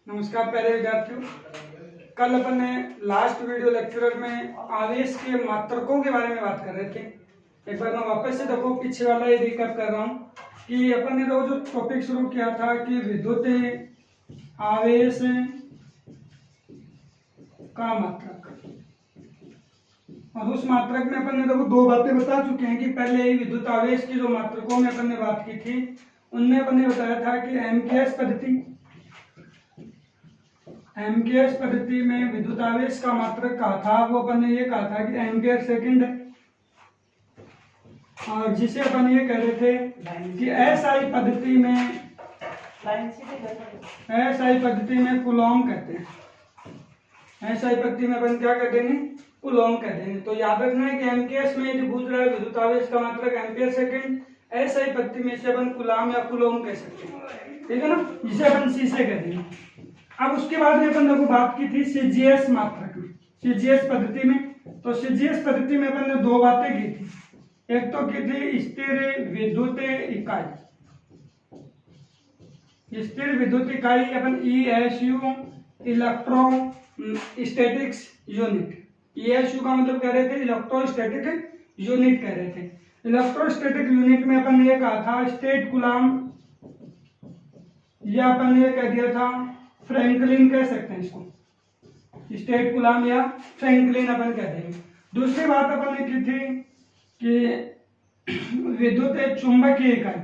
नमस्कार प्यारे विद्यार्थियों। कल अपन ने लास्ट वीडियो लेक्चर में आवेश के मात्रकों के बारे में बात कर रहे थे। एक बार मैं वापस से देखो पीछे वाला ये रिकैप कर रहा हूँ कि अपन ने जो टॉपिक शुरू किया था कि विद्युत आवेश का मात्रक, और उस मात्रक में अपन ने देखो दो बातें बता चुके हैं कि पहले ही विद्युत आवेश की जो मात्रकों में अपन ने बात की थी उनमें अपन ने बताया था कि एम्पियर्स पद्धति में विद्युत आवेश का मात्रक कहा था, वो अपन ने ये कहा था कि एम्पियर सेकंड, और जिसे अपन ये कह रहे थे कि एसआई पद्धति में कूलॉम कहते हैं। एसआई पद्धति में अपन क्या कर देंगे, कूलॉम कह देंगे। तो याद रखना है कि एम्पियर्स में यदि पूछ रहा है विद्युत आवेश का मात्रक एम्पियर सेकंड, एसआई पद्धति में से अपन कूलॉम या कूलॉम कह सकते हैं, ठीक है ना, जिसे अपन सी से कह देंगे। अब उसके बाद में अपन लोगों बात की थी सीजीएस मात्रक में, सीजीएस पद्धति में। तो सीजीएस पद्धति में अपन ने दो बातें की थी। एक तो की थी स्थिर विद्युत इकाई, स्थिर विद्युत इकाई अपन ईएसयू, इलेक्ट्रोस्टैटिक्स यूनिट। ईएसयू का मतलब कह रहे थे इलेक्ट्रोस्टैटिक यूनिट कह रहे थे। इलेक्ट्रोस्टैटिक यूनिट में अपन ने ये कहा था स्टेट कूलॉम, या अपन ने कह दिया था फ्रैंकलिन कह सकते हैं इसको, स्टेट कूलॉम या फ्रैंकलिन अपन कह देंगे। दूसरी बात अपन ने की थी कि विद्युत चुंबकीय इकाई,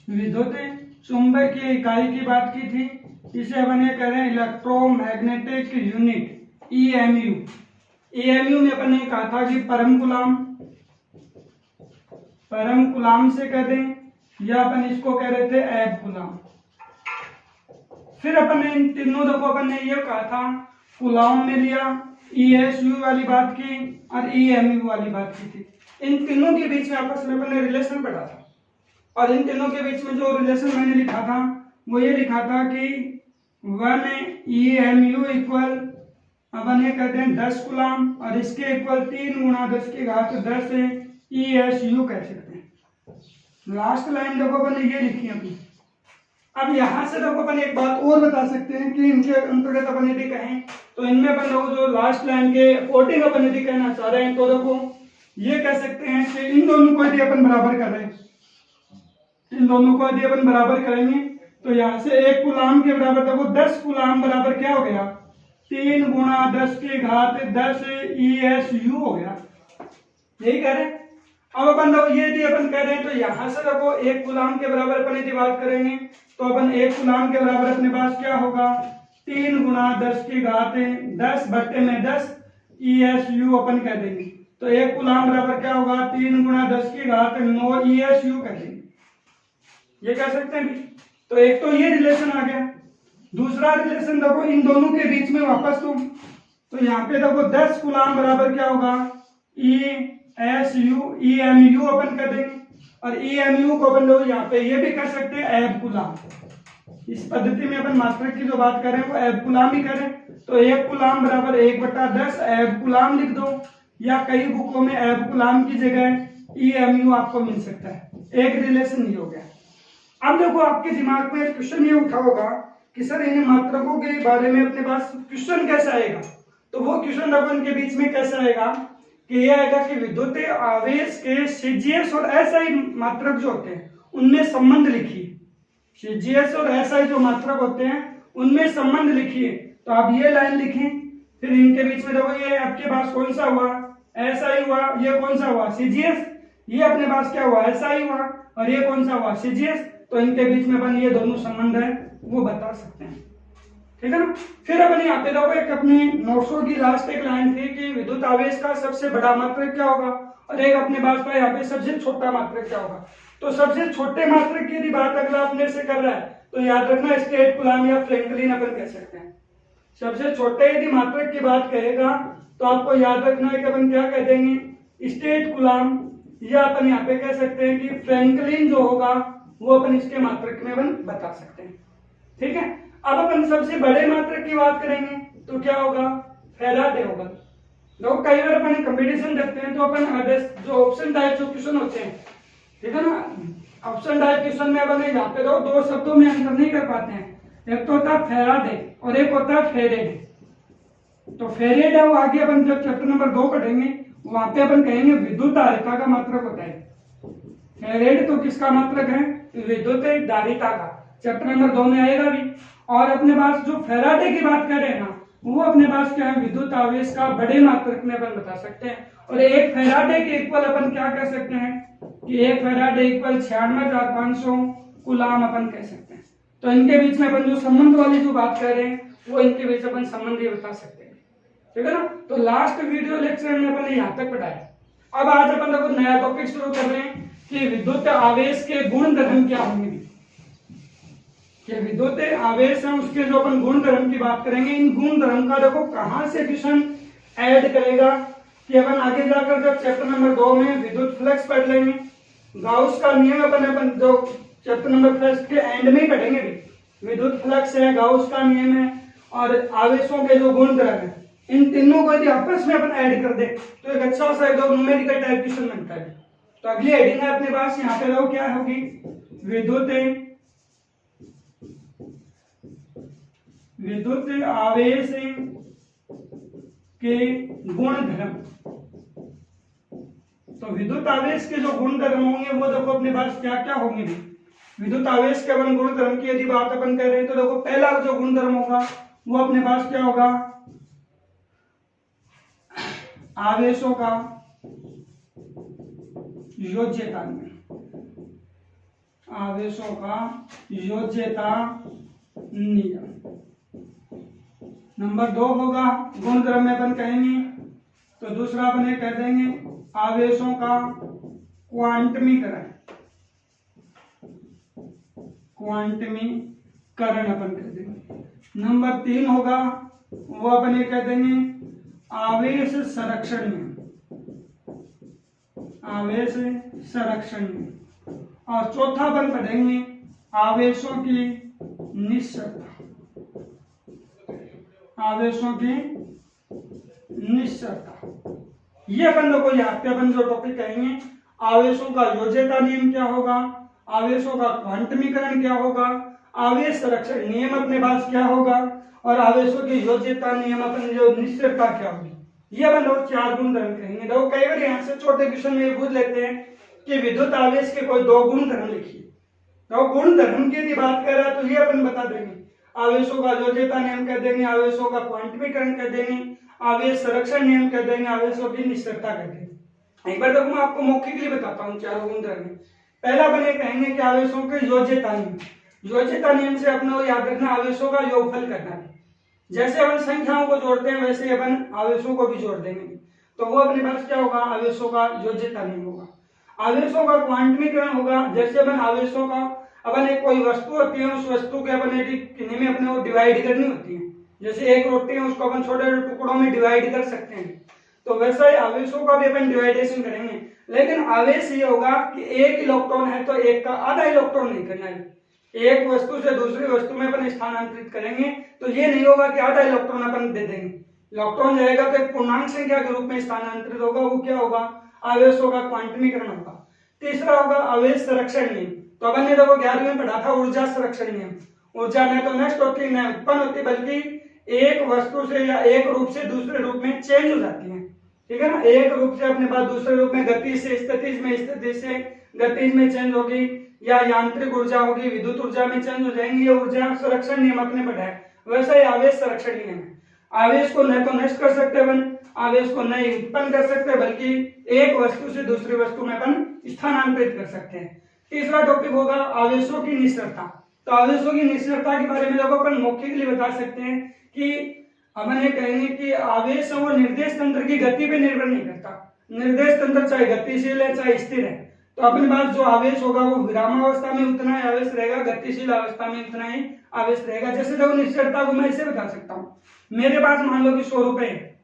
विद्युत चुंबकीय इकाई की बात की थी, इसे अपन ये कह रहे हैं इलेक्ट्रोमैग्नेटिक यूनिट ईएमयू। ईएमयू में अपन ने कहा था कि परम कूलॉम से कह दें, या अपन इसको कह रहे थे एब कूलॉम। फिर अपन ने इन तीनों दफों अपन ने ये कहा था कूलॉम में लिया, ईएसयू वाली बात की और ईएमयू वाली बात की थी। इन तीनों के बीच में आपस में अपन ने रिलेशन पढ़ा था, और इन तीनों के बीच में जो रिलेशन मैंने लिखा था वो ये लिखा था कि 1 ईएमयू इक्वल अपन ये कहते हैं 10 कूलॉम, और इसके इक्वल 3 गुणा 10 की घात 10 ईएसयू कह सकते हैं। लास्ट लाइन देखो अपन ने ये लिखी है अपनी। अब यहां से देखो अपन एक बात और बता सकते हैं कि इनके अंतर्गत अपन यदि कहें तो इनमें अपन लोग जो लास्ट लाइन के अकॉर्डिंग अपन यदि कहना चाह रहे हैं तो देखो ये कह सकते हैं कि इन दोनों को यदि अपन बराबर कर रहे हैं, इन दोनों को यदि अपन बराबर करेंगे तो यहाँ से 1 कूलॉम के बराबर देखो 10 कूलॉम बराबर क्या हो गया, 3 गुणा 10 की घात 10 ईएसयू हो गया। यही कह रहे हैं। अब अपन लोग ये यदि अपन कह रहे हैं तो यहाँ से देखो 1 कूलॉम के बराबर अपन यदि बात करेंगे तो अपन 1 कूलॉम के बराबर अपने पास क्या होगा, 3 गुणा 10 की घात 10 बट्टे में 10 ईएसयू अपन कह देंगे। तो 1 कूलॉम बराबर क्या होगा, 3 गुणा 10 की घात 9 ईएसयू कह देंगे। ये कह सकते हैं भी। तो एक तो ये रिलेशन आ गया। दूसरा रिलेशन देखो इन दोनों के बीच में वापस तो यहाँ पे देखो 10 कूलॉम बराबर क्या होगा, ईएमयू अपन कर देंगे, और ईएमयू को अपन लोग यहाँ पे ये भी कर सकते हैं एब कूलॉम। इस पद्धति में अपन मात्रक की जो बात करें वो एब कूलॉम ही करें। तो 1 कूलॉम बराबर 1/10 एब कूलॉम लिख दो, या कई बुकों में एब कूलॉम की जगह ईएमयू आपको मिल सकता है। एक रिलेशन ये हो गया। अब देखो आपके दिमाग में क्वेश्चन ये उठा होगा कि सर इन मात्रकों के बारे में अपने पास क्वेश्चन कैसे आएगा। तो वो क्वेश्चन अपन के बीच में कैसे आएगा कि यह आएगा कि विद्युत आवेश के सीजीएस और एसआई मात्रक जो होते हैं उनमें संबंध लिखिए। सीजीएस और एसआई जो मात्रक होते हैं उनमें संबंध लिखिए। तो आप ये लाइन लिखें, फिर इनके बीच में देखो ये आपके पास कौन सा हुआ, एसआई हुआ, ये कौन सा हुआ, सीजीएस, ये अपने पास क्या हुआ, एसआई हुआ, और ये कौन सा हुआ, सीजीएस। तो इनके बीच में अपन ये दोनों संबंध है वो बता सकते हैं, ठीक है ना। फिर अपन यहाँ पे देखो एक अपनी नोट्सों की लास्ट एक लाइन थी कि विद्युत आवेश का सबसे बड़ा मात्रक क्या होगा, और एक अपने पास में यहाँ पे सबसे छोटा मात्रक क्या होगा। तो सबसे छोटे मात्रक की यदि बात अगला अपने से कर रहा है तो याद रखना स्टेट कूलॉम या फ्रैंकलिन अपन कह सकते हैं। सबसे छोटे यदि मात्रक की बात कहेगा तो आपको याद रखना है कि अपन क्या कह देंगे, स्टेट कूलॉम, या अपन यहाँ पे कह सकते हैं कि फ्रैंकलिन जो होगा वो अपन इसके मात्रक में अपन बता सकते हैं, ठीक है। अब अपन सबसे बड़े मात्रक की बात करेंगे तो क्या होगा, फैराडे होगा। तो कई बार अपन कंपटीशन देखते हैं तो अपन जो ऑप्शन टाइप जो क्वेश्चन होते हैं, ठीक है ना, ऑप्शन टाइप क्वेश्चन में अपन यहाँ पे दो शब्दों में आंसर नहीं कर पाते हैं, एक तो होता है फैराडे और एक होता है फेरेडे। तो फेरेडे वो आगे अपन जब चैप्टर नंबर 2 पढ़ेंगे वहां पे अपन कहेंगे विद्युत धारिता का मात्रक होता है। फेरेड तो किसका मात्रक है? विद्युत धारिता का, चैप्टर नंबर 2 में आएगा भी। और अपने पास जो फेराडे की बात करें ना, वो अपने पास क्या है? विद्युत आवेश का बड़े मात्रक में अपन बता सकते हैं। और एक फेराडे के इक्वल अपन क्या कह सकते हैं कि एक फेराडे इक्वल 96,500 कूलाम अपन कह सकते हैं। तो इनके बीच में अपन जो संबंध वाली जो बात कर रहे हैं वो इनके बीच अपन संबंध ये बता सकते हैं, ठीक है ना। तो लास्ट वीडियो लेक्चर में अपन ने यहाँ तक पढ़ाया। अब आज अपन देखो नया टॉपिक शुरू कर रहे हैं कि विद्युत आवेश के गुण धर्म क्या होंगे। कि विद्युत आवेश है उसके जो अपन गुण धर्म की बात करेंगे, इन गुण धर्म का देखो कहां से क्वेश्चन ऐड करेगा कि अपन आगे जाकर जब चैप्टर नंबर 2 में विद्युत फ्लक्स पढ़ लेंगे, गाउस का नियम अपन जो चैप्टर नंबर 1 के एंड में पढ़ेंगे भी। विद्युत फ्लक्स है, गाउस का नियम है और आवेशों के जो गुण धर्म है, इन तीनों को यदि आपस में अपन ऐड कर दे तो एक अच्छा सा एकदम न्यूमेरिकल टाइप क्वेश्चन बनता है। तो अगली हेडिंग है अपने पास यहाँ पे देखो क्या होगी, विद्युत आवेश के गुण धर्म। तो विद्युत आवेश के जो गुण धर्म होंगे वो देखो अपने पास क्या क्या होंगे। विद्युत आवेश के अपन गुण धर्म की यदि बात अपन कर रहे हैं तो देखो पहला जो गुण धर्म होगा वो अपने पास क्या होगा? आवेशों का योज्यता नियम। आवेशों का योज्यता नियम। नंबर 2 होगा गुण धर्म में अपन कहेंगे तो दूसरा अपन ये कह देंगे आवेशों का क्वांटमीकरण। क्वांटमीकरण अपन कह देंगे। नंबर 3 होगा वो अपन ये कह देंगे आवेश संरक्षण नियम। आवेश संरक्षण नियम। और चौथा अपन पढ़ेंगे आवेशों की निश्चरता। आवेशों की निश्चरता। ये अपन लोगों को यहाँ पे अपन जो टॉपिक कहेंगे, आवेशों का योज्यता नियम क्या होगा, आवेशों का क्वांटमीकरण क्या होगा, आवेश संरक्षण नियम अपने पास क्या होगा और आवेशों की योज्यता नियम अपन जो निश्चरता क्या होगी। ये अपन लोग 4 गुण धर्म कहेंगे। तो कई बार यहाँ से छोटे क्वेश्चन में पूछ लेते हैं कि विद्युत आवेश के कोई 2 गुण धर्म लिखिए। तो गुण धर्म की यदि बात कर रहा है तो ये अपन बता देंगे, आवेशों का योज्यता नियम कह देंगे, आवेशों का क्वांटमीकरण कह देंगे, आवेश संरक्षण नियम कह देंगे, आवेशों की निश्चरता कह देंगे। एक बार देखो मैं आपको मौखिक के लिए बताता हूँ 4 गुण धर्म में। पहला अपन ये कहेंगे कि आवेशों के योज्यता नियम। योज्यता नियम से अपने को याद रखना आवेशों का योगफल करना है। जैसे अपन संख्याओं को जोड़ते हैं वैसे अपन आवेशों को भी जोड़ देंगे। तो वो अपने पास क्या होगा? आवेशों का योज्यता नियम होगा। आवेशों का क्वांटमीकरण होगा। जैसे अपन आवेशों का अपन एक कोई वस्तु होती है, उस वस्तु के अपन किन्हीं में अपने को डिवाइड करनी होती है। जैसे एक रोटी है उसको अपन छोटे छोटे टुकड़ों में डिवाइड कर सकते हैं। तो वैसा ही आवेशों का भी अपन डिवाइडेशन करेंगे। लेकिन आवेश ये होगा कि एक इलेक्ट्रॉन है तो एक का आधा इलेक्ट्रॉन नहीं करना है। एक वस्तु से दूसरी वस्तु में अपन स्थानांतरित करेंगे तो ये नहीं होगा कि आधा इलेक्ट्रॉन अपन दे देंगे। इलेक्ट्रॉन जाएगा तो एक पूर्णांक संख्या के रूप में स्थानांतरित होगा। वो क्या होगा? आवेशों का क्वांटमीकरण होगा। तीसरा होगा आवेश संरक्षण नियम। तो अपन ने देखो 11वीं में पढ़ा था ऊर्जा संरक्षण नियम। ऊर्जा न तो नष्ट होती न उत्पन्न होती बल्कि एक वस्तु से या एक रूप से दूसरे रूप में चेंज हो जाती है, ठीक है ना। एक रूप से अपने पास दूसरे रूप में गति से स्थिति में, स्थिति से गति में चेंज होगी, या यांत्रिक ऊर्जा होगी विद्युत ऊर्जा में चेंज हो जाएंगी। ये ऊर्जा संरक्षण नियम अपने पढ़ा है। वैसा ही आवेश संरक्षण नियम है। आवेश को न तो नष्ट कर सकते अपन, आवेश को न उत्पन्न कर सकते बल्कि एक वस्तु से दूसरी वस्तु में अपन स्थानांतरित कर सकते हैं। तीसरा टॉपिक होगा आवेशों की निश्चरता। तो आवेशों की निश्चरता के बारे में लोग अपन मौखिक के लिए बता सकते हैं कि अपन ये कहेंगे कि आवेश वो निर्देश तंत्र की गति पे निर्भर नहीं करता। निर्देश तंत्र चाहे गतिशील है चाहे स्थिर है, तो अपने पास जो आवेश होगा वो विरामावस्था में उतना ही आवेश रहेगा, गतिशील अवस्था में उतना ही आवेश रहेगा। जैसे देखो निश्चरता को मैं ऐसे बता सकता हूँ, मेरे पास मान लो कि 100 रुपए है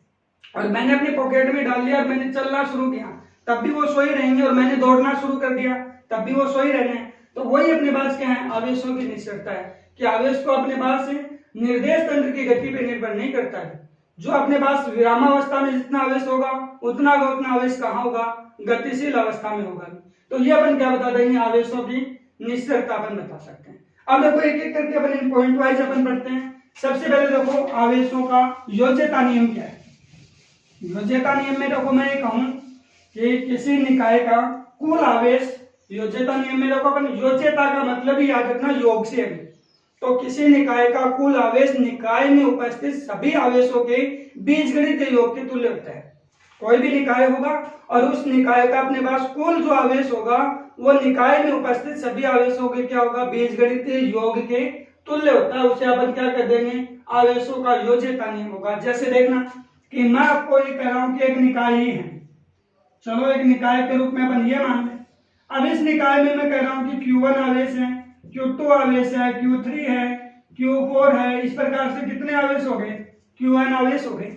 और मैंने अपनी पॉकेट में डाल लिया और मैंने चलना शुरू किया, तब भी वो 100 ही रहेंगे। और मैंने दौड़ना शुरू कर दिया तब भी वो 100 ही रहने। तो वही अपने पास क्या है? आवेशों की निश्चरता है कि आवेश को अपने पास निर्देश तंत्र की गति पे निर्भर नहीं करता है। जो अपने पास विरामावस्था में जितना आवेश होगा उतना का उतना आवेश कहाँ होगा? गतिशील अवस्था में होगा। तो ये अपन क्या बता देंगे? आवेशों की निश्चरता अपन बता सकते हैं। अब देखो एक एक करके अपन इन पॉइंट वाइज अपन पढ़ते हैं। सबसे पहले देखो आवेशों का योज्यता नियम क्या है। योज्यता नियम में देखो मैं ये कहूं कि किसी निकाय का कुल आवेश, योज्यता नियम में देखो अपन योज्यता का मतलब ही याद रखना योग से है। तो किसी निकाय का कुल आवेश निकाय में उपस्थित सभी आवेशों के बीजगणित योग के तुल्य होता है। कोई भी निकाय होगा और उस निकाय का अपने पास कुल जो आवेश होगा वो निकाय में उपस्थित सभी आवेशों के क्या होगा, बीजगणित योग के तुल्य होता है। उसे अपन क्या कर देंगे, आवेशों का योज्यता नियम होगा। जैसे देखना कि मैं आपको ये कह रहा हूं कि एक निकाय ही है, चलो एक निकाय के रूप में अपन ये मान लें। अब इस निकाय में मैं कह रहा हूं कि Q1 आवेश है, Q2 आवेश है, Q3 है, Q4 है। इस प्रकार से कितने आवेश हो गए, Qn आवेश हो गए।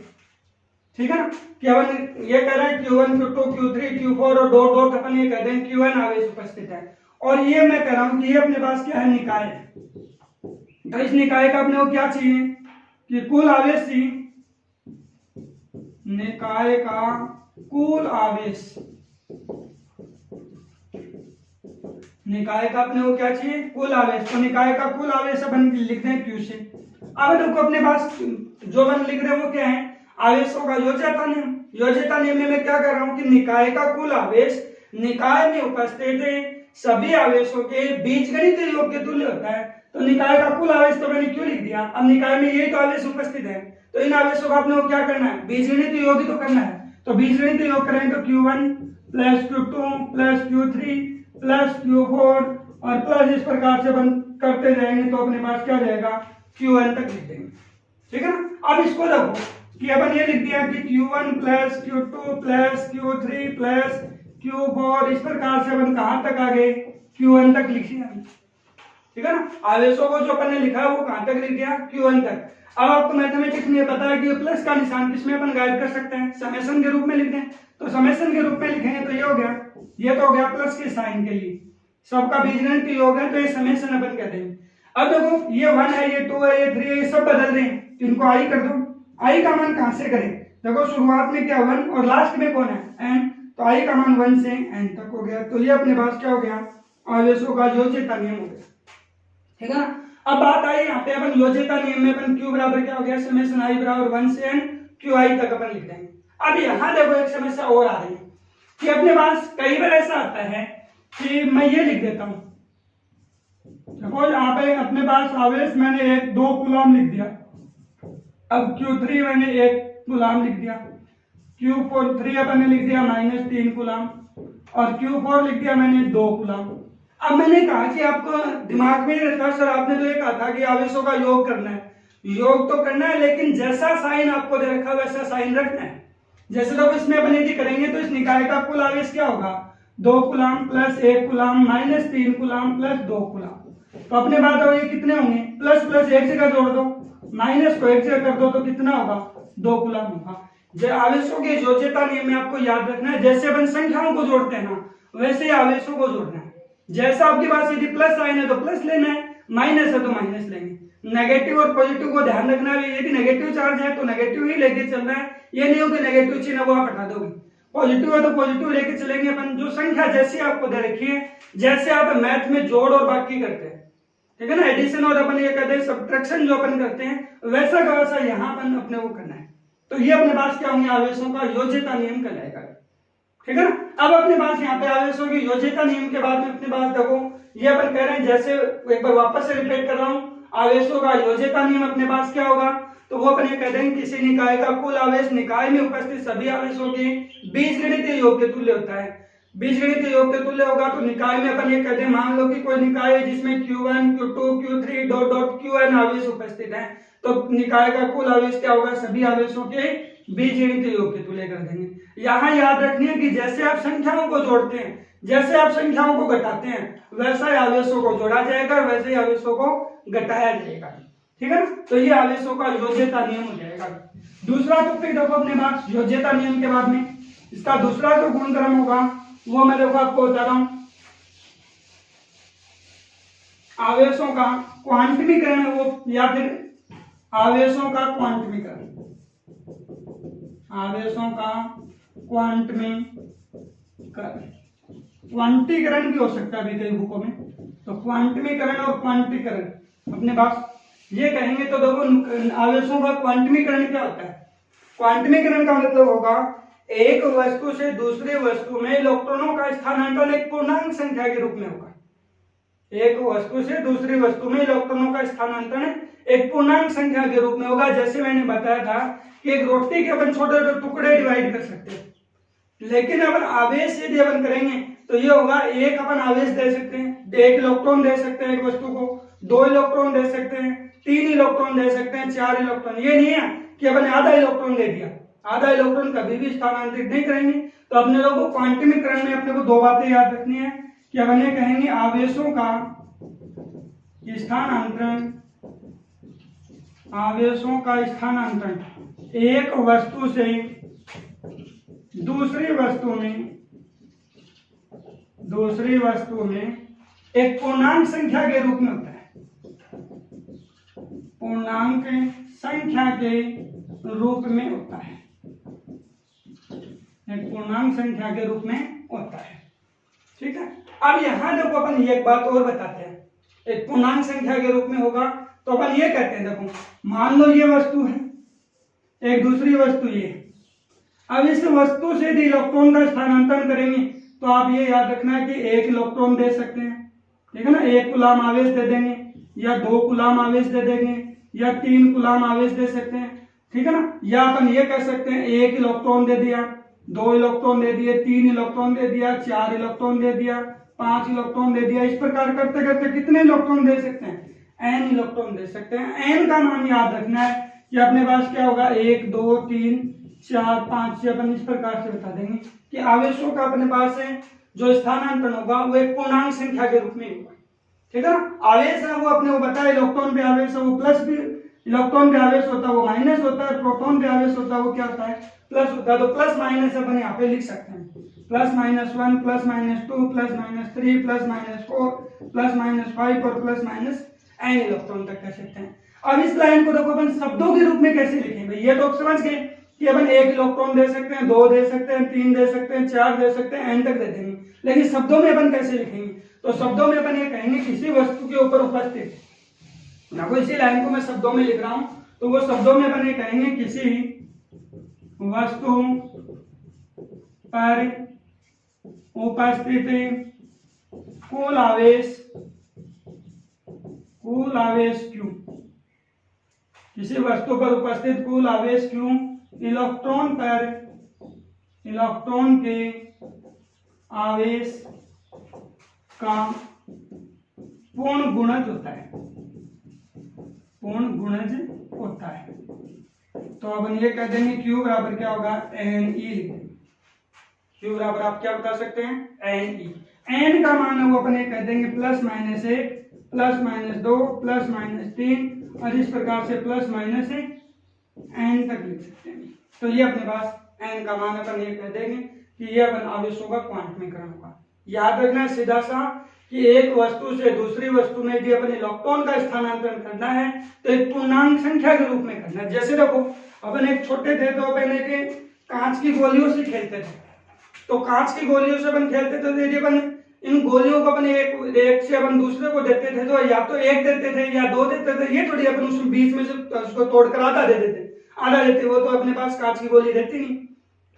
ठीक है ना, कि अपन ये कह रहे हैं Q1 Q2 Q3 Q4 और डॉट डॉट अपन ये कह दें Qn आवेश उपस्थित है। और ये मैं कह रहा हूं कि ये अपने पास क्या है, निकाय है। तो इस निकाय का अपने को क्या चाहिए कि कुल आवेश चाहिए, निकाय का कुल आवेश, निकाय का अपने को क्या चाहिए, कुल आवेश। तो निकाय का कुल आवेश अपन लिख दें Q से। अब देखो अपने पास जो अपन लिख रहे हैं वो क्या है, आवेशों का योज्यता नियम। योज्यता नियम में मैं क्या कर रहा हूं कि निकाय का कुल आवेश निकाय में उपस्थित सभी आवेशों के बीजगणित योग के तुल्य होता है। तो निकाय का कुल आवेश तो मैंने क्यों लिख दिया, अब निकाय में यही तो आवेश उपस्थित है, तो इन आवेशों का अपने को क्या करना है, बीजगणित योग तो करना है। तो बीजगणित योग करेंगे तो Q1 plus Q2 plus Q3 plus Q4 और प्लस इस प्रकार से अपन करते जाएंगे तो अपने पास क्या रहेगा, Qn तक लिख देंगे। ठीक है ना। अब इसको देखो कि अपन ये लिख दिया कि Q1 plus Q2 plus Q3 plus Q4, इस प्रकार से अपन कहां तक आ गए, Qn तक लिख दिया। ठीक है ना, आवेशों को जो अपन ने लिखा है वो कहां तक लिख दिया, Qn तक। अब आपको मैथमेटिक्स में पता है कि प्लस का निशान किसमें अपन गायब कर सकते हैं, समेशन के रूप में लिख दें। तो समेशन के रूप में लिखेंगे तो ये हो गया, ये तो हो गया प्लस के साइन के लिए, सबका बीजगणित योग है तो ये समेशन अपन कहते हैं। अब देखो ये 1 है, ये 2 है, ये 3 है, ये सब बदल रहे हैं, तो इनको आई कर दो। आई का मान कहां से करें, देखो शुरुआत में क्या 1 और लास्ट में कौन है, n, तो आई का मान 1 से n तक हो गया। तो ये अपने पास क्या हो गया, आवेशों का योज्यता नियम हो गया। ठीक है ना। अब बात आई यहाँ पे अपन योज्यता नियम में अपन Q बराबर क्या हो गया, समेशन I बराबर 1 से n QI तक अपन लिख देंगे। अब यहाँ देखो एक समस्या और आ रही है कि अपने पास कई बार ऐसा आता है कि मैं ये लिख देता हूं, देखो यहाँ पे अपने पास आवेश मैंने 2 कूलम लिख दिया, अब Q3 मैंने 1 कूलम लिख दिया, Q3 अपन ने लिख दिया -3 कूलम और Q4 लिख दिया मैंने 2 कूलम। अब मैंने कहा कि आपको दिमाग में रखा सर, आपने तो ये कहा था कि आवेशों का योग करना है, योग तो करना है लेकिन जैसा साइन आपको दे रखा वैसा साइन रखना है। जैसे तो इसमें अपन यदि करेंगे तो इस निकाय का कुल आवेश क्या होगा, 2 coulomb plus 1 coulomb minus 3 coulomb plus 2 coulomb. तो अपने बात हो ये कितने होंगे, प्लस प्लस एक जगह जोड़ दो, माइनस को एक जगह कर दो तो कितना होगा, 2 कूलम होगा। आवेशों के योज्यता नियम में आपको याद रखना है, जैसे अपन संख्याओं को जोड़ते हैं ना वैसे ही आवेशों को जोड़ना है। जैसा आपके पास यदि प्लस साइन है तो प्लस लेना है, माइनस है तो माइनस लेंगे। नेगेटिव और पॉजिटिव को ध्यान रखना है, यदि नेगेटिव चार्ज है तो नेगेटिव ही लेके चलना है, ये नहीं हो कि नेगेटिव चिन्ह वो आप हटा दोगे। पॉजिटिव है तो पॉजिटिव लेके चलेंगे अपन, जो संख्या जैसी आपको दे रखी है, जैसे आप मैथ में जोड़ और बाकी करते हैं, ठीक है ना, एडिशन और अपन ये कहते हैं सब्ट्रैक्शन जो अपन करते हैं, वैसा का वैसा यहाँ अपन अपने को करना है। तो ये अपने पास क्या होंगे, आवेशों का योज्यता नियम कहलाएगा। ठीक है ना। अब अपने पास यहाँ पे आवेशों की योज्यता नियम के बाद में अपने पास देखो ये अपन कह रहे हैं, जैसे एक बार वापस से रिपीट कर रहा हूं, आवेशों का योज्यता नियम अपने पास क्या होगा, तो वो अपन ये कह देंगे किसी निकाय का कुल आवेश निकाय में उपस्थित सभी आवेशों के बीजगणित योग के तुल्य होता है। बीजगणित योग के तुल्य होगा तो निकाय में अपन ये कहते हैं, मान लो कि कोई निकाय है जिसमें Q1 Q2 Q3 dot dot Qn आवेश उपस्थित है, तो निकाय का कुल आवेश क्या होगा, सभी आवेशों के बीजगणित योग के तुल्य कर देंगे। यहाँ याद रखनी है कि जैसे आप संख्याओं को जोड़ते हैं, जैसे आप संख्याओं को घटाते हैं, वैसा ही आवेशों को जोड़ा जाएगा, वैसे ही आवेशों को घटाया जाएगा। ठीक है ना। तो ये आवेशों का योज्यता नियम हो जाएगा। दूसरा टॉपिक देखो अपने पास योज्यता नियम के बाद में इसका दूसरा जो गुणधर्म होगा वो मैं देखो आपको बता रहा हूं, आवेशों का क्वांटमीकरण है वो, या फिर आवेशों का क्वांटमीकरण, आवेशों का क्वांटमीकरण, क्वांटीकरण भी हो सकता है अभी कई बुकों में, तो क्वांटमीकरण और क्वांटीकरण अपने पास ये कहेंगे तो देखो आवेशों का क्वांटमीकरण क्या होता है। क्वांटमीकरण का मतलब होगा एक वस्तु से दूसरी वस्तु में इलेक्ट्रॉनों का स्थानांतरण एक पूर्णांक संख्या के रूप में होगा। एक वस्तु से दूसरी वस्तु में इलेक्ट्रॉनों का स्थानांतरण एक पूर्णांक संख्या के रूप में होगा। जैसे मैंने बताया था कि एक रोटी के अपन छोटे छोटे टुकड़े डिवाइड कर सकते हैं, लेकिन अपन आवेश यदि अपन करेंगे तो ये होगा एक अपन आवेश दे सकते हैं, एक इलेक्ट्रॉन दे सकते हैं एक वस्तु को, 2 इलेक्ट्रॉन दे सकते हैं, 3 इलेक्ट्रॉन दे सकते हैं, 4 इलेक्ट्रॉन। ये नहीं है कि अपन आधा इलेक्ट्रॉन दे दिया, आधा इलेक्ट्रॉन कभी भी स्थानांतरित नहीं करेंगे। तो अपने लोगों को क्वांटमीकरण में अपने को 2 बातें याद रखनी है कि अपन ये कहेंगे आवेशों का स्थानांतरण, आवेशों का स्थानांतरण एक वस्तु से दूसरी वस्तु में एक पूर्णांक संख्या के रूप में होता है, पूर्णांक संख्या के रूप में होता है, एक पूर्णांक संख्या के रूप में होता है। ठीक है, अब यहां देखो अपन एक बात और बताते हैं, एक पूर्णांक संख्या के रूप में होगा तो अपन ये कहते हैं, देखो मान लो ये वस्तु है, एक दूसरी वस्तु ये, अब इस वस्तु से यदि इलेक्ट्रॉन का स्थानांतरण करेंगे तो आप ये याद रखना है कि 1 इलेक्ट्रॉन दे सकते हैं, ठीक है ना, 1 कूलाम आवेश दे देंगे या 2 कूलाम आवेश दे देंगे या 3 कूलाम आवेश दे सकते हैं, ठीक है ना। या अपन ये कह सकते हैं 1 इलेक्ट्रॉन दे दिया, 2 इलेक्ट्रॉन दे दिए, 3 इलेक्ट्रॉन दे दिया, 4 इलेक्ट्रॉन दे दिया, 5 इलेक्ट्रॉन दे दिया। इस प्रकार करते करते कितने इलेक्ट्रॉन दे सकते हैं, n इलेक्ट्रॉन दे सकते हैं। n का मान याद रखना है कि अपने पास क्या होगा 1 2 3 4 5 6, अपन इस प्रकार से बता देंगे कि आवेशों का अपने पास है जो स्थानांतरण होगा वो एक पूर्णांक संख्या के रूप में होगा, ठीक है ना। आवेश है वो अपने को बताया, इलेक्ट्रॉन पे आवेश है वो प्लस भी, इलेक्ट्रॉन पे आवेश होता है वो माइनस होता है, प्रोटॉन पे आवेश होता है वो क्या होता है प्लस होता है। तो प्लस माइनस अपन यहाँ पे लिख सकते हैं, +-1 +-2 +-3 +-4 +-5 और +-n इलेक्ट्रॉन तक कह सकते हैं। अब इस लाइन को देखो अपन शब्दों के रूप में कैसे लिखेंगे, ये तो समझ गए कि अपन 1 इलेक्ट्रॉन दे सकते हैं, 2 दे सकते हैं, 3 दे सकते हैं, 4 दे सकते हैं, n तक दे देंगे। लेकिन शब्दों में अपन कैसे लिखेंगे, तो शब्दों में अपन ये कहेंगे किसी वस्तु के ऊपर उपस्थित, ना कोई इसी लाइन को मैं शब्दों में लिख रहा हूं तो वो शब्दों में अपन ये कहेंगे किसी वस्तु पर उपस्थित कुल आवेश Q, किसी वस्तु पर उपस्थित कुल आवेश Q इलेक्ट्रॉन के आवेश का पूर्ण गुणज होता है, पूर्ण गुणज होता है। तो अपन ये कह देंगे Q बराबर क्या होगा Ne, Q बराबर आप क्या बता सकते हैं Ne। n का मान है वो अपन ये कह देंगे +-1 +-2 +-3 और इस प्रकार से +-1 n तक लिख सकते हैं। तो ये अपने पास n का मान अपन ये कह देंगे कि ये अपन आवेशों का क्वांटमीकरण होगा। याद रखना है सीधा सा कि एक वस्तु से दूसरी वस्तु में यदि अपन इलेक्ट्रॉन का स्थानांतरण करना है तो एक पूर्णांक संख्या के रूप में करना है। जैसे देखो अपन एक छोटे थे तो पहले के कांच की गोलियों से खेलते थे, तो कांच की गोलियों से अपन खेलते थे, तो यदि अपन इन गोलियों को अपन एक से अपन दूसरे को देते थे तो या तो 1 देते थे या 2 देते थे, ये थोड़ी अपन उसमें बीच में से उसको तोड़कर आधा दे देते, आधा देते, वो तो अपने पास कांच की गोली रहती नहीं,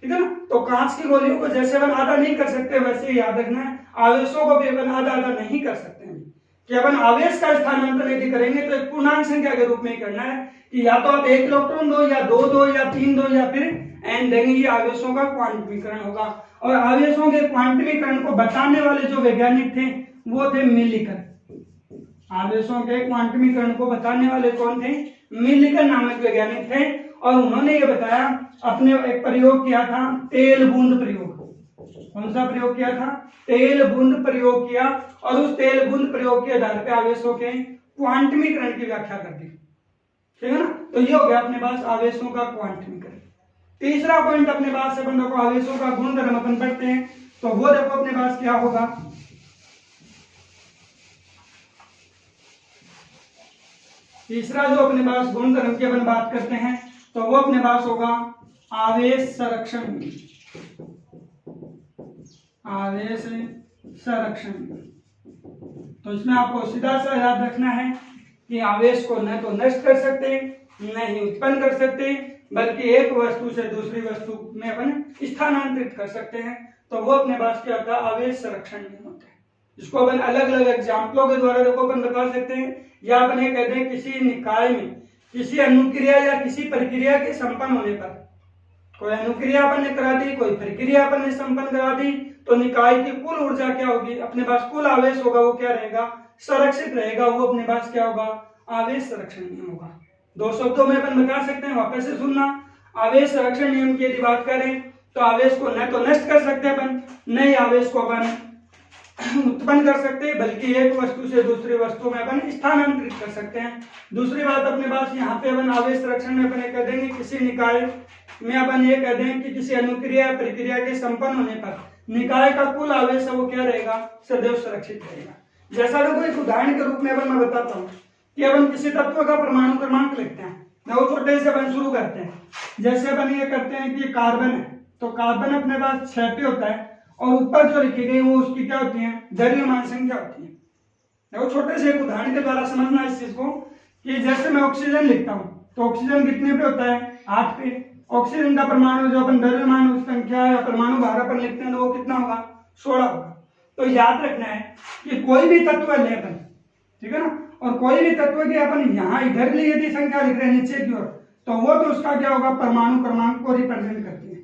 ठीक है ना। तो कांच की गोलियों को जैसे अपन आधा नहीं कर सकते वैसे ही याद रखना है आवेशों को भी अपन आधा आधा नहीं कर सकते हैं कि अपन आवेश का स्थानांतरण यदि करेंगे तो एक पूर्णांक संख्या के रूप में ही करना है कि या तो आप 1 इलेक्ट्रॉन दो या 2 दो या 3 दो या फिर n देंगे। ये आवेशों का क्वांटमीकरण होगा। और आवेशों के क्वांटमीकरण को बताने वाले जो वैज्ञानिक थे वो थे मिलिकर। आवेशों के क्वांटमीकरण को बताने वाले कौन थे, मिलिकर नामक वैज्ञानिक थे। और उन्होंने ये बताया, अपने एक प्रयोग किया था तेल बूंद प्रयोग। कौन सा प्रयोग किया था, तेल बूंद प्रयोग किया, और उस तेल बूंद प्रयोग के आधार पर आवेशों के क्वांटमीकरण की व्याख्या कर दी, ठीक है ना। तो ये हो गया अपने पास आवेशों का क्वांटमीकरण। तीसरा पॉइंट अपने पास है बंदों को आवेशों का गुणधर्म अपन पढ़ते हैं, तो वो देखो अपने पास क्या होगा, तीसरा जो अपने पास गुणधर्म की अपन बात करते हैं तो वो अपने पास होगा आवेश संरक्षण। आवेश संरक्षण तो इसमें आपको सीधा सा याद रखना है कि आवेश को न तो नष्ट कर सकते न ही उत्पन्न कर सकते, बल्कि एक वस्तु से दूसरी वस्तु में अपन स्थानांतरित कर सकते हैं। तो वो अपने पास क्या होता है, आवेश संरक्षण नियम होता है, जिसको अपन अलग अलग एग्जाम्पलों के द्वारा देखो अपन बता सकते हैं। या अपन ये कहते हैं किसी निकाय में किसी अनुक्रिया या किसी प्रक्रिया के संपन्न होने पर, कोई अनुक्रिया अपन ने करा दी, कोई प्रक्रिया अपन ने संपन्न करा दी, तो निकाय की कुल ऊर्जा क्या होगी, अपने पास कुल आवेश होगा वो क्या रहेगा, संरक्षित रहेगा। वो अपने पास क्या होगा, आवेश संरक्षण नियम होगा। दो शब्दों में अपन बता सकते हैं, वापस से सुनना। आवेश संरक्षण नियम की यदि बात करें तो आवेश को न तो नष्ट कर सकते अपन, न ही आवेश को अपन उत्पन्न कर सकते हैं, बल्कि एक वस्तु से दूसरी वस्तु में अपन स्थानांतरित कर सकते हैं। दूसरी बात अपने पास यहाँ पे अपन आवेश संरक्षण में अपन कह देंगे किसी निकाय में अपन ये कह दें कि किसी अनुक्रिया प्रक्रिया के संपन्न होने पर निकाय का कुल आवेश है वो क्या रहेगा, सदैव सुरक्षित रहेगा। जैसा देखो एक उदाहरण के रूप में अपन मैं बताता हूँ कि अपन किसी तत्व का परमाणु क्रमांक लिखते हैं, वो छोटे से अपन शुरू करते हैं। जैसे अपन ये करते हैं कि कार्बन है, तो कार्बन अपने पास 6 पे होता है और ऊपर जो लिखी गई वो उसकी क्या होती है, द्रव्यमान संख्या होती है। देखो छोटे से एक उदाहरण के द्वारा समझना इस चीज को कि जैसे मैं ऑक्सीजन लिखता हूँ तो ऑक्सीजन कितने पे होता है, 8 पे। ऑक्सीजन का परमाणु जो अपन द्रव्यमान संख्या या परमाणु भार अपन लिखते हैं तो वो कितना होगा, 16 होगा। तो याद रखना है कि कोई भी तत्व ले अपन, ठीक है ना, और कोई भी तत्व की अपन यहाँ इधर लिए यदि संख्या लिख रहे हैं नीचे की ओर, तो वो तो उसका क्या होगा, परमाणु क्रमांक को रिप्रेजेंट करती है,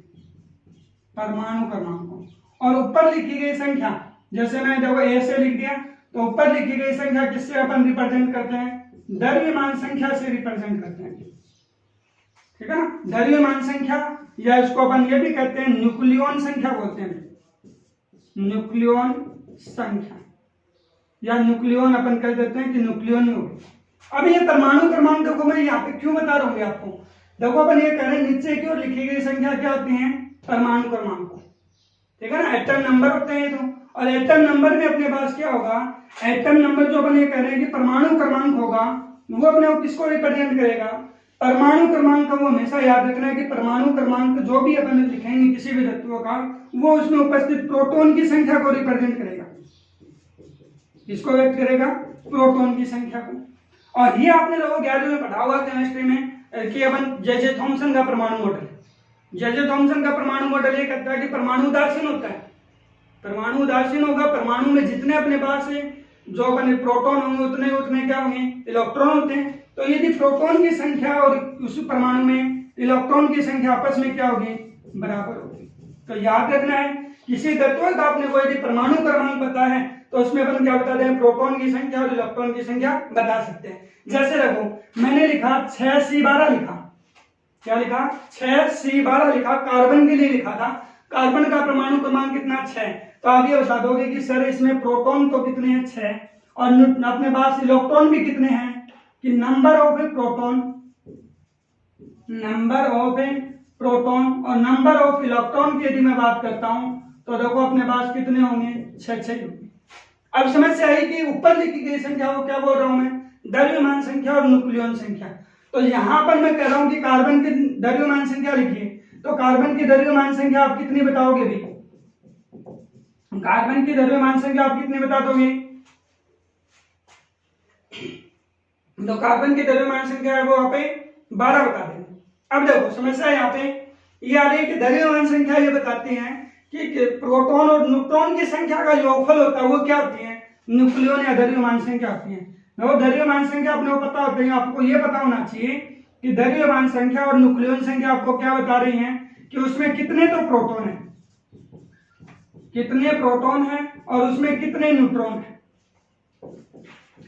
परमाणु क्रमांक को। और ऊपर लिखी गई संख्या, जैसे मैं देखो ए से लिख दिया, तो ऊपर लिखी गई संख्या किससे अपन रिप्रेजेंट करते हैं, द्रव्यमान संख्या से रिप्रेजेंट करते हैं, ठीक है ना। द्रव्यमान संख्या या इसको अपन ये भी कहते हैं न्यूक्लियन संख्या बोलते हैं, न्यूक्लियन संख्या या न्यूक्लियन अपन कह देते हैं कि न्यूक्लियन ही होगी। अब ये परमाणु क्रमांक देखो मैं यहाँ पे क्यों बता रहा हूँ आपको, देखो अपन ये कह रहे हैं नीचे की ओर लिखी गई संख्या क्या होती है, परमाणु क्रमांक, ठीक है ना, एटम नंबर होते हैं तो। और एटम नंबर में अपने पास क्या होगा, एटम नंबर जो अपन ये कह रहे हैं कि परमाणु क्रमांक होगा, वो अपने को किसको रिप्रेजेंट करेगा, परमाणु क्रमांक का। वो हमेशा याद रखना है कि परमाणु क्रमांक जो भी अपन लिखेंगे किसी भी तत्व का, वो उसमें उपस्थित प्रोटॉन की संख्या को रिप्रेजेंट करेगा। किसको व्यक्त करेगा, प्रोटॉन की संख्या को। और ये आपने लोगों 11वीं में पढ़ा हुआ केमिस्ट्री में कि अपन जे थॉमसन का परमाणु मॉडल, जे थॉमसन का परमाणु मॉडल ये कहता है कि परमाणु उदासीन होता है, परमाणु उदासीन होगा। परमाणु में जितने अपने पास है जो अपने प्रोटॉन होंगे उतने उतने क्या होंगे, इलेक्ट्रॉन होते हैं। तो यदि प्रोटॉन की संख्या और उस परमाणु में इलेक्ट्रॉन की संख्या आपस में क्या होगी, बराबर होगी। तो याद रखना है किसी तत्व का आपने कोई यदि परमाणु क्रमांक पता है तो उसमें अपन क्या बता दें, प्रोटॉन की संख्या और इलेक्ट्रॉन की संख्या बता सकते हैं। जैसे देखो मैंने लिखा 6C12 लिखा, क्या लिखा, 6C12 लिखा, कार्बन के लिए लिखा था। कार्बन का परमाणु क्रमांक कितना, 6। तो आप ये बता दोगे कि सर इसमें प्रोटॉन तो कितने हैं, 6, और अपने पास इलेक्ट्रॉन भी कितने हैं, कि number of proton, number of proton और नंबर ऑफ इलेक्ट्रॉन की यदि मैं बात करता हूं तो देखो अपने पास कितने होंगे, 6 होंगे। अब समझ से आई कि ऊपर लिखी गई संख्या को क्या बोल रहा हूं मैं, द्रव्यमान संख्या और न्यूक्लियन संख्या। तो यहां पर मैं कह रहा हूं कि कार्बन की द्रव्यमान संख्या लिखिए, तो कार्बन की द्रव्यमान संख्या आप कितनी बताओगे भी, कार्बन की द्रव्यमान संख्या आप कितनी बता दोगे, तो कार्बन की द्रव्यमान संख्या है वो यहाँ पे 12 बता देंगे। अब देखो समस्या यहाँ पे ये आ रही है कि द्रव्यमान संख्या ये बताती है कि प्रोटॉन और न्यूट्रॉन की संख्या का योगफल होता है वो क्या होती है, न्यूक्लियन या द्रव्यमान संख्या होती है। वो द्रव्यमान संख्या अपने को पता होती है, आपको ये पता होना चाहिए कि द्रव्यमान संख्या और न्यूक्लियन संख्या आपको क्या बता रही है कि उसमें कितने तो प्रोटॉन है, कितने प्रोटॉन है और उसमें कितने न्यूट्रॉन है,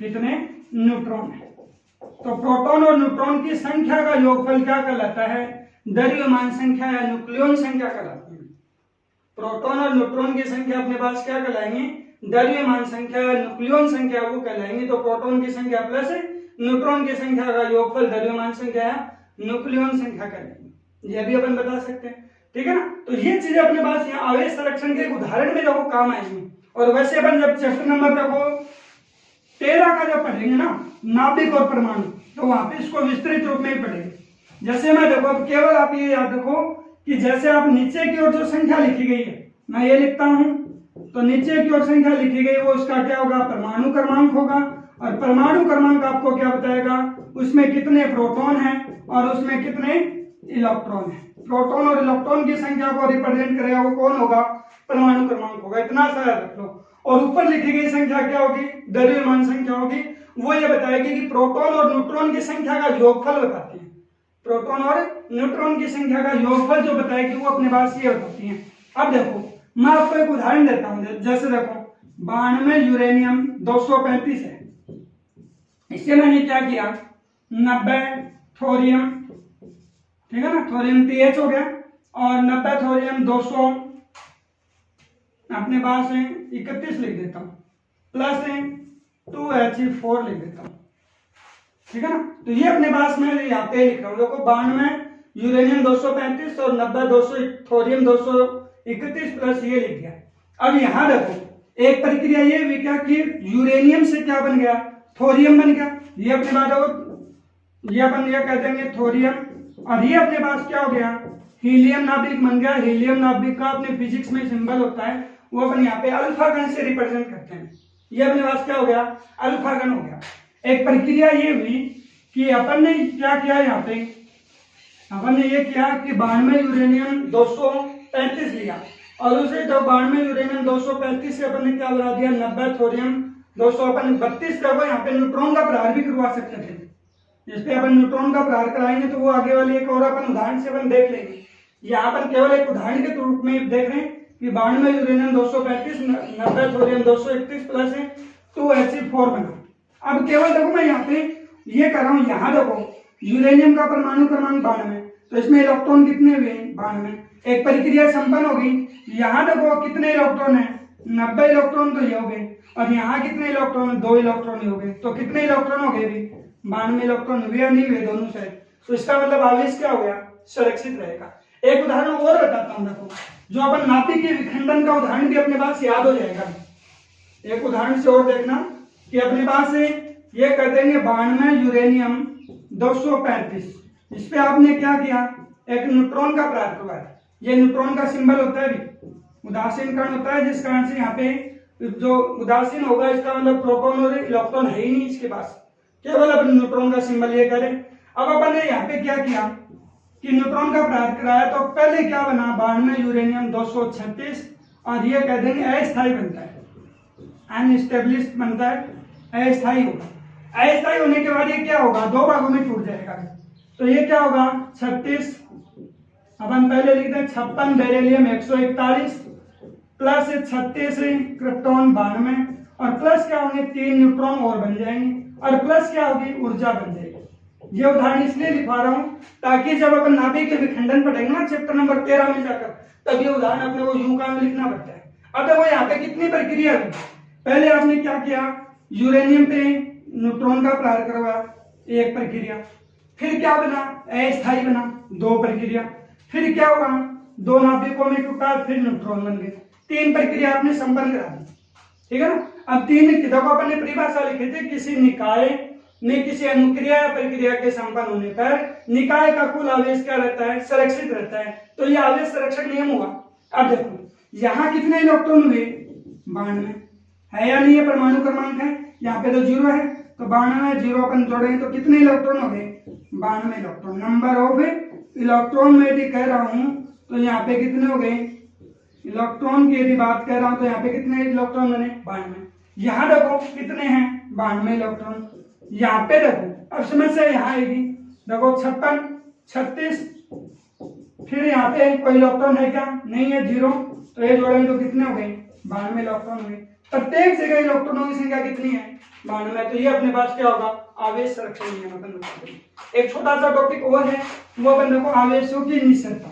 कितने न्यूट्रॉन है। तो प्रोटॉन और न्यूट्रॉन की संख्या का योगफल क्या कहलाता है, द्रव्यमान संख्या या न्यूक्लियन संख्या कहलाती है। प्रोटॉन और न्यूट्रॉन की संख्या अपने पास क्या कहलाएंगे, द्रव्यमान संख्या या न्यूक्लियन संख्या वो कहलाएंगे। तो प्रोटॉन की संख्या प्लस न्यूट्रॉन की संख्या का योगफल द्रव्यमान संख्या या न्यूक्लियन संख्या कहलाएंगे, यह भी अपन बता सकते हैं, ठीक है ना। तो ये चीजें अपने पास यहाँ आवेश संरक्षण के उदाहरण में देखो काम आएंगे। और वैसे अपन जब चैप्टर नंबर देखो 13 का जब पढ़ेंगे ना, नाभिक और परमाणु, तो वहां पे इसको विस्तृत रूप में ही पढ़ेंगे। जैसे मैं देखो अब केवल आप ये याद रखो कि जैसे आप नीचे की ओर जो संख्या लिखी गई है, मैं ये लिखता हूं तो नीचे की ओर संख्या लिखी गई वो उसका क्या होगा, परमाणु क्रमांक होगा। और परमाणु क्रमांक आपको क्या बताएगा, उसमें कितने प्रोटॉन हैं और उसमें कितने इलेक्ट्रॉन हैं। प्रोटॉन और इलेक्ट्रॉन की संख्या को रिप्रेजेंट करेगा वो कौन होगा, परमाणु क्रमांक होगा। इतना सा याद रख लो। और ऊपर लिखी गई संख्या क्या होगी, द्रव्यमान संख्या होगी। वो ये बताएगी कि प्रोटॉन और न्यूट्रॉन की संख्या का योगफल बताती है। प्रोटॉन और न्यूट्रॉन की संख्या का योगफल जो बताएगी वो अपने पास ये बताती है। अब देखो मैं आपको एक उदाहरण देता हूं। जैसे देखो 92 यूरेनियम 235 है, इससे मैंने क्या किया, 90 थोरियम, ठीक है ना, थोरियम TH हो गया, और 90 थोरियम 200 अपने पास है 31 लिख देता हूं, प्लस है 2He4 लिख देता हूं, ठीक है ना। तो ये अपने पास मैं यहाँ पे लिख रहा हूँ। देखो 92 यूरेनियम 235 और 90 200 थोरियम 231 प्लस ये लिख दिया। अब यहाँ देखो एक प्रक्रिया ये हुई क्या कि यूरेनियम से क्या बन गया, थोरियम बन गया। ये अपने पास ये बन गया, कह देंगे थोरियम। और ये अपने पास क्या हो गया, हीलियम नाभिक बन गया। हीलियम नाभिक का अपने फिजिक्स में सिंबल होता है, वो अपन यहाँ पे अल्फा गण से रिप्रेजेंट करते हैं। ये अपने पास क्या हो गया, अल्फा गण हो गया। एक प्रक्रिया ये हुई कि अपन ने क्या किया, यहाँ पे अपन ने ये किया कि 92 यूरेनियम 235 लिया और उसे जब 92 यूरेनियम 235 से अपन ने क्या बढ़ा दिया, 90 थोरियम 200 अपन 32 को यहाँ पे न्यूट्रॉन का प्रहार भी करवा सकते थे। जिस पे अपन न्यूट्रॉन का प्रहार कराएंगे तो वो आगे वाली एक और अपन उदाहरण से अपन देख लेंगे। यहाँ पर केवल एक उदाहरण के रूप में देख रहे हैं कि 92 यूरेनियम 235 90 थोरियम 231 प्लस 2He4 बना। अब केवल देखो मैं यहाँ पे ये कर रहा हूँ, यहाँ देखो यूरेनियम का परमाणु क्रमांक 92, तो इसमें इलेक्ट्रॉन कितने हुए, 92। एक प्रक्रिया संपन्न होगी। यहाँ देखो कितने इलेक्ट्रॉन है, 90 इलेक्ट्रॉन तो ये हो गए, और यहाँ कितने इलेक्ट्रॉन है, 2 इलेक्ट्रॉन ही हो गए। तो कितने इलेक्ट्रॉन हो गए भी, 92 इलेक्ट्रॉन हुए या नहीं हुए दोनों साइड। तो इसका मतलब आवेश क्या हो गया, सुरक्षित रहेगा। एक उदाहरण और बताता हूँ, देखो जो अपन नाभिक के विखंडन का उदाहरण भी अपने पास याद हो जाएगा। एक उदाहरण से और देखना कि अपने पास ये कर देंगे 92 यूरेनियम 235, इस पे आपने क्या किया, एक न्यूट्रॉन का प्रहार करवाया। ये न्यूट्रॉन का सिंबल होता है भी, उदासीन कण होता है, जिस कारण से यहाँ पे जो उदासीन होगा इसका मतलब प्रोटॉन और इलेक्ट्रॉन है ही नहीं इसके पास, केवल अपन न्यूट्रॉन का सिंबल ये करें। अब अपन ने यहाँ पे क्या किया कि न्यूट्रॉन का प्रहार कराया, तो पहले क्या बना, 92 यूरेनियम 236, और ये कह देंगे अस्थायी बनता है, अनस्टेब्लिश्ड बनता है, अस्थायी होगा। अस्थायी होने के बाद ये क्या होगा, दो भागों में टूट जाएगा। तो ये क्या होगा 36, अपन पहले लिख दें 56 बेरिलियम 141 प्लस 36 क्रिप्टॉन 92, और प्लस क्या होंगे 3 न्यूट्रॉन और बन जाएंगे, और प्लस क्या होगी ऊर्जा बन जाएगी। ये उदाहरण इसलिए लिखवा रहा हूं ताकि जब अपन नाभिक के विखंडन पढ़ेंगे ना चैप्टर नंबर 13 में जाकर, तब ये उदाहरण अपने को यूं का लिखना पड़ता है। अब देखो यहाँ पे कितनी प्रक्रिया हुई। पहले आपने क्या किया, यूरेनियम पे न्यूट्रॉन का प्रहार करवाया, एक प्रक्रिया। फिर क्या बना, अस्थायी बना, 2 प्रक्रिया। फिर क्या हुआ, 2 नाभिकों में टूटा, फिर न्यूट्रॉन बन गए। 3 प्रक्रिया आपने संपन्न करा दी, ठीक है ना। अब 3 देखो अपन ने परिभाषा लिखे थे, किसी निकाय में किसी अनुक्रिया या प्रक्रिया के संपन्न होने पर निकाय का कुल आवेश क्या रहता है, सुरक्षित रहता है। तो ये आवेश संरक्षण नियम हुआ। अब देखो यहाँ कितने इलेक्ट्रॉन हुए, 92 है या नहीं, ये परमाणु क्रमांक है, यहाँ पे तो 0 है, तो 92 0 अपन जोड़ेंगे तो कितने इलेक्ट्रॉन हो गए, 92 इलेक्ट्रॉन। नंबर ऑफ इलेक्ट्रॉन में यदि कह रहा हूं तो यहाँ पे कितने हो गए, इलेक्ट्रॉन की यदि बात कर रहा हूं तो यहाँ पे कितने इलेक्ट्रॉन बने, 92। यहाँ देखो कितने हैं, 92 इलेक्ट्रॉन। यहाँ पे देखो अब समस्या यहाँ आएगी, देखो 56 36, फिर यहाँ पे कोई इलेक्ट्रॉन है क्या, नहीं है, 0, तो ये जोड़ेंगे तो कितने हो गए, 92 इलेक्ट्रॉन हुए। प्रत्येक जगह इलेक्ट्रॉनों की संख्या कितनी है, 92। तो ये अपने पास क्या होगा, आवेश संरक्षण नियम अपन बता देंगे। एक छोटा सा टॉपिक और है, वो अपन देखो आवेशों की निश्चलता।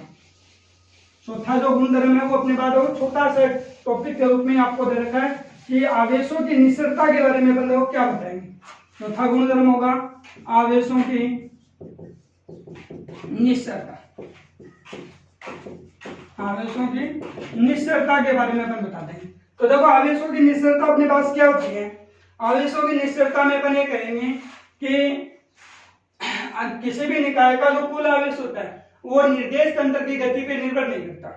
चौथा जो गुणधर्म है वो अपने पास छोटा सा टॉपिक के रूप में आपको दे रखा है कि आवेशों की निश्चलता के बारे में अपन देखो क्या बताएंगे। चौथा गुणधर्म होगा आवेशों की निश्चलता। आवेशों की निश्चलता के बारे में अपन बता देंगे। तो देखो आवेशों की निश्चलता अपने पास क्या होती है, आवेशों की निश्चलता में अपन ये कहेंगे कि किसी भी निकाय का जो कुल आवेश होता है वो निर्देश तंत्र की गति पे निर्भर नहीं करता।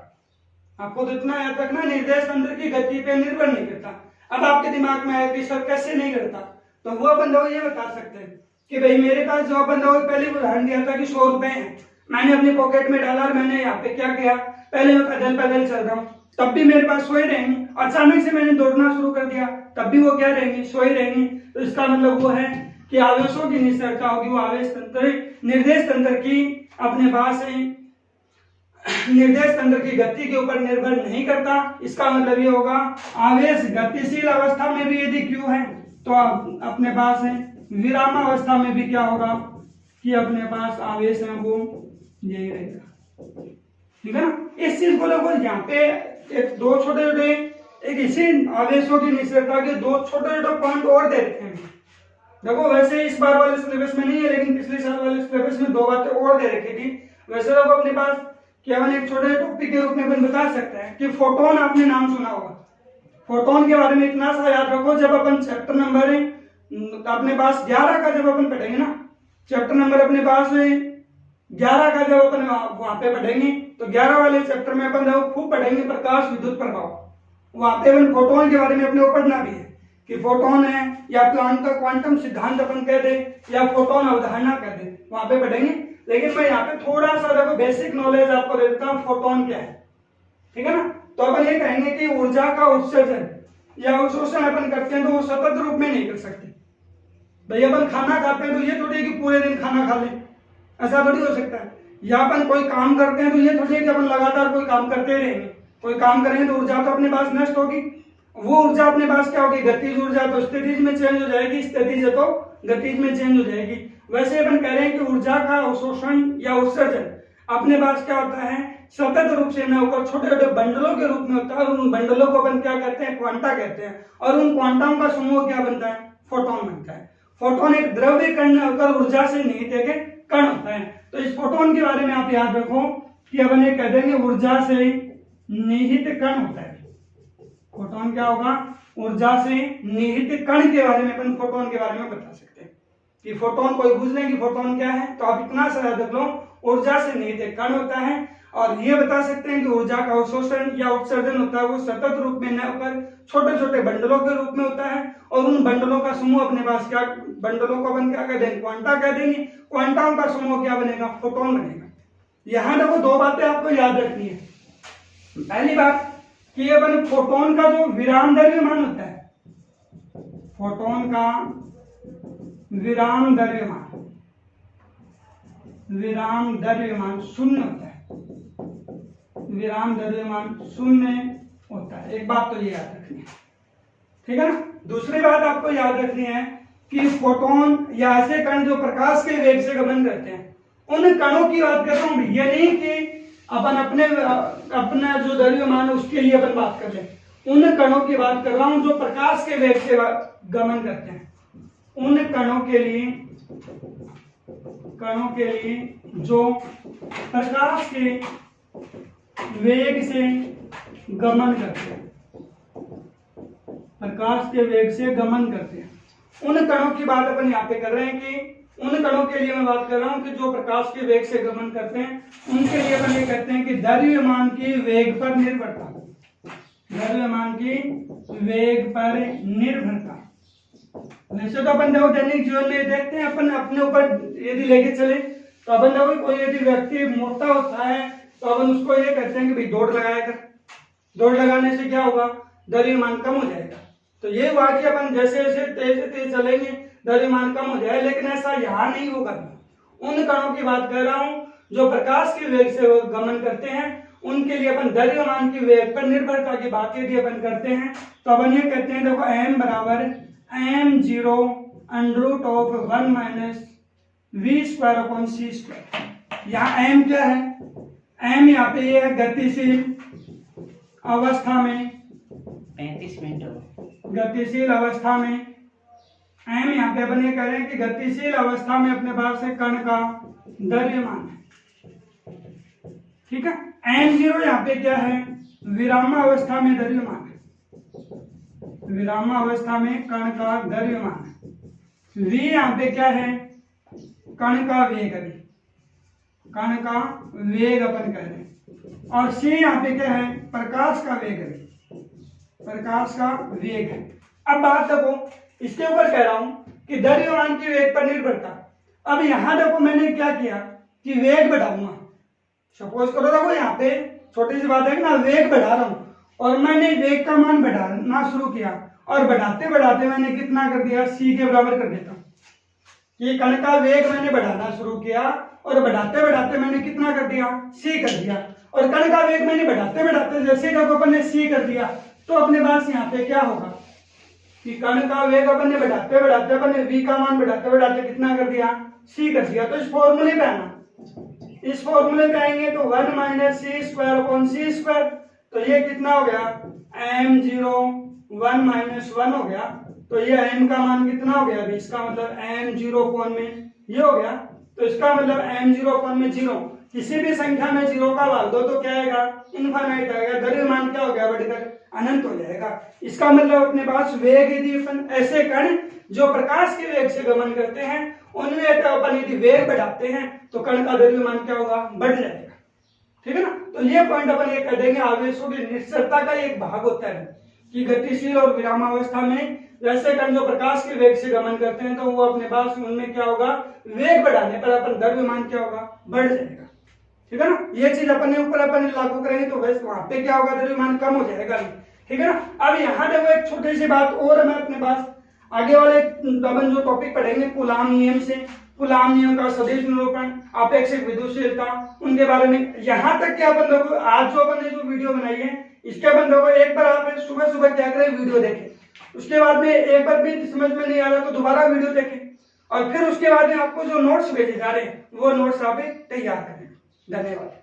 आपको तो इतना याद रखना, निर्देश तंत्र की गति पे निर्भर नहीं करता। अब आपके दिमाग में आया कि सर कैसे नहीं करता, तो वो अपन लोग ये बता सकते हैं कि भाई मेरे पास जो अपन लोग पहले उदाहरण दिया था कि 100 रुपए है, मैंने अपनी पॉकेट में डाला और मैंने यहाँ पे क्या किया, पहले मैं पैदल पैदल चल रहा हूँ, तब भी मेरे पास 100 ही रहेंगे। अचानक से मैंने दौड़ना शुरू कर दिया, तब भी वो क्या रहेंगी, 100 ही रहेंगी। तो इसका मतलब वो है कि आवेशों की निश्चलता होगी, वो आवेश तंत्र निर्देश तंत्र की अपने पास निर्देश तंत्र की गति के ऊपर निर्भर नहीं करता। इसका मतलब ये होगा आवेश गतिशील अवस्था में भी यदि Q है तो अपने पास है विराम अवस्था में भी क्या होगा कि अपने पास आवेश है वो यही रहेगा। ठीक है ना। इस चीज को लोगों यहाँ पे एक दो छोटे छोटे एक इसी आवेशों की निश्चलता के दो छोटे छोटे पॉइंट और दे रखे हैं। देखो वैसे इस बार वाले सिलेबस में नहीं है, लेकिन पिछले साल वाले सिलेबस में दो बातें और दे रखी थी। वैसे लोग अपने पास केवल एक छोटे टॉपिक के रूप में अपन बता सकते हैं कि फोटोन, आपने नाम सुना होगा। फोटोन के बारे में इतना सा याद रखो, जब अपन चैप्टर नंबर अपने पास 11 का जब अपन पढ़ेंगे ना, चैप्टर नंबर अपने पास 11 का जब अपन वहां पे पढ़ेंगे तो 11 वाले चैप्टर में अपन खूब पढ़ेंगे प्रकाश विद्युत प्रभाव। वहां पे अपन फोटोन के बारे में अपने को पढ़ना भी है कि फोटोन है या प्लांक का क्वांटम सिद्धांत अपन कह दे या फोटोन अवधारणा कह दे, वहां पे पढ़ेंगे। लेकिन मैं यहाँ पे थोड़ा सा देखो बेसिक नॉलेज आपको दे देता हूँ फोटोन क्या है। ठीक है ना। तो अपन ये कहेंगे कि ऊर्जा का उत्सर्जन या अवशोषण अपन करते हैं तो वो सतत रूप में नहीं कर सकते। भाई अपन खाना खाते हैं तो ये थोड़ी है कि पूरे दिन खाना खा ले, ऐसा थोड़ी हो सकता है। या अपन कोई काम करते हैं तो ये थोड़ी है कि अपन लगातार कोई काम करते रहेंगे। कोई काम करेंगे तो ऊर्जा तो अपने पास नष्ट होगी, वो ऊर्जा अपने पास क्या होगी, गतिज ऊर्जा तो स्थितिज में चेंज हो जाएगी, स्थितिज तो गतिज में चेंज हो जाएगी। वैसे अपन कह रहे हैं कि ऊर्जा का अवशोषण या उत्सर्जन अपने पास क्या होता है, सतत रूप से न होकर छोटे छोटे बंडलों के रूप में होता है। और उन बंडलों को अपन क्या कहते हैं, क्वांटा कहते हैं। और उन क्वांटाओं का समूह क्या बनता है, फोटोन बनता है। फोटोन एक द्रव्य कण होकर ऊर्जा से निहित एक कण होता है। तो इस फोटोन के बारे में आप याद रखो कि अपन ये कह देंगे ऊर्जा से निहित कण होता है। फोटोन क्या होगा, ऊर्जा से निहित कण के बारे में अपन फोटोन के बारे में बता सकते हैं कि फोटोन, कोई पूछ लें कि फोटोन क्या है तो आप इतना सा याद रख लो, ऊर्जा से निहित एक कण होता है। और ये बता सकते हैं कि ऊर्जा का अवशोषण या उत्सर्जन होता है वो सतत रूप में न होकर छोटे छोटे बंडलों के रूप में होता है। और उन बंडलों का समूह अपने पास क्या, बंडलों को अपन क्या कह देंगे, क्वांटा कह देंगे। क्वांटाओं का समूह क्या बनेगा, फोटोन बनेगा। यहाँ देखो दो बातें आपको याद रखनी है। पहली बात कि अपन फोटोन का जो विराम द्रव्यमान होता है, फोटोन का विराम द्रव्यमान शून्य होता है। विराम द्रव्यमान शून्य होता है। एक बात तो ये याद रखनी है। ठीक है ना। दूसरी बात आपको याद रखनी है कि फोटोन या ऐसे कण जो प्रकाश के वेग से गमन करते हैं, उन कणों की बात कर रहा हूं। ये नहीं कि अपन अपना जो द्रव्यमान है उसके लिए अपन बात कर लें, उन कणों की बात कर रहा हूं जो प्रकाश के वेग से गमन करते हैं। उन कणों के लिए जो प्रकाश के वेग से गमन करते हैं, प्रकाश के वेग से गमन करते हैं, उन कणों की बात अपन यहाँ पे कर रहे हैं कि उन कणों के लिए मैं बात कर रहा हूं कि जो प्रकाश के वेग से गमन करते हैं, उनके लिए अपन ये कहते हैं कि द्रव्यमान की वेग पर निर्भरता, द्रव्यमान की वेग पर निर्भरता। वैसे तो अपन देखो दैनिक जीवन में देखते हैं, अपन अपने ऊपर यदि लेके चले तो अपन देखो कोई यदि व्यक्ति मोटा होता है तो अपन उसको ये कहते हैं कि भाई दौड़ लगाया कर। दौड़ लगाने से क्या होगा, द्रव्यमान कम हो जाएगा। तो ये हुआ कि अपन जैसे जैसे तेज चलेंगे द्रव्यमान कम हो जाए, लेकिन ऐसा यहाँ नहीं होगा। उन कणों की बात कर रहा हूं जो प्रकाश के वेग से गमन करते हैं, उनके लिए अपन द्रव्यमान की वेग पर निर्भरता की बात यदि अपन करते हैं तो अपन ये कहते हैं देखो m बराबर m0 √1 माइनस v²/c²। यहाँ m क्या है, m यहाँ पे ये है गतिशील अवस्था में, 35 मिनट गतिशील अवस्था में m यहाँ पे अपन ये कह रहे हैं कि गतिशील अवस्था में अपने पास है कण का द्रव्यमान है। ठीक है। m0 यहाँ पे क्या है, विरामावस्था में द्रव्यमान है, विरामावस्था में कण का द्रव्यमान है। v यहाँ पे क्या है, कण का वेग, अभी कण का वेग अपन कह रहे हैं। और c यहाँ पे क्या है, प्रकाश का वेग है, प्रकाश का वेग है। अब बात देखो, इसके ऊपर कह रहा हूं कि द्रव्यमान की वेग पर निर्भरता। अब यहां देखो मैंने क्या किया कि वेग बढ़ाऊंगा, सपोज करो देखो यहाँ पे छोटी सी बात है कि ना, वेग बढ़ा रहा हूं और मैंने वेग का मान बढ़ाना शुरू किया और बढ़ाते बढ़ाते मैंने कितना कर दिया, c के बराबर कर देता हूं। ये कण का वेग मैंने बढ़ाना शुरू किया और बढ़ाते बढ़ाते मैंने कितना कर दिया, c कर दिया। और कण का वेग मैंने बढ़ाते बढ़ाते जैसे जब अपन ने c कर दिया तो अपने पास यहाँ पे क्या होगा कि कण का वेग अपन ने बढ़ाते बढ़ाते अपन ने v का मान बढ़ाते बढ़ाते कितना कर दिया, c कर दिया। तो इस फॉर्मूले पे आना, इस फॉर्मूले पे आएंगे तो 1 माइनस सी स्क्वायर अपॉन सी स्क्वायर, तो ये कितना हो गया m0 1 माइनस 1 हो गया। तो ये m का मान कितना हो गया, इसका मतलब m0 अपॉन में ये हो गया। तो इसका मतलब m0 अपॉन में 0, किसी भी संख्या में 0 का डाल दो तो क्या आएगा, इनफाइनाइट आएगा, द्रव्यमान क्या हो गया, बढ़कर अनंत हो जाएगा। इसका मतलब अपने पास वेग यदि अपन ऐसे कण जो प्रकाश के वेग से गमन करते हैं उनमें अपन यदि वेग बढ़ाते हैं तो कण का द्रव्यमान क्या होगा, बढ़ जाएगा। ठीक है ना। तो ये पॉइंट अपन ये कह देंगे, आवेशों की निश्चलता का एक भाग होता है कि गतिशील और विरामावस्था में वैसे कण जो प्रकाश के वेग से गमन करते हैं तो वो अपने पास उनमें क्या होगा, वेग बढ़ाने पर अपन द्रव्यमान क्या होगा, बढ़ जाएगा। ठीक है ना। ये चीज अपन ने ऊपर अपन लागू करेंगे तो वैसे वहां पे क्या होगा, द्रव्यमान कम हो जाएगा। ठीक है ना। अब यहाँ देखो एक छोटी सी बात और है अपने पास, आगे वाले अपन जो टॉपिक पढ़ेंगे कूलाम नियम से, कूलाम नियम का सदिश निरूपण, अपेक्षिक विद्युतशीलता, उनके बारे में। यहाँ तक क्या अपन लोग आज जो अपन ने जो वीडियो बनाई है इसके अपन लोगों एक बार आप सुबह सुबह क्या करें, वीडियो देखें, उसके बाद में एक बार भी समझ में नहीं आ रहा तो दोबारा वीडियो देखें और फिर उसके बाद में आपको जो नोट्स भेजे जा रहे हैं वो नोट्स आप तैयार करें। धन्यवाद।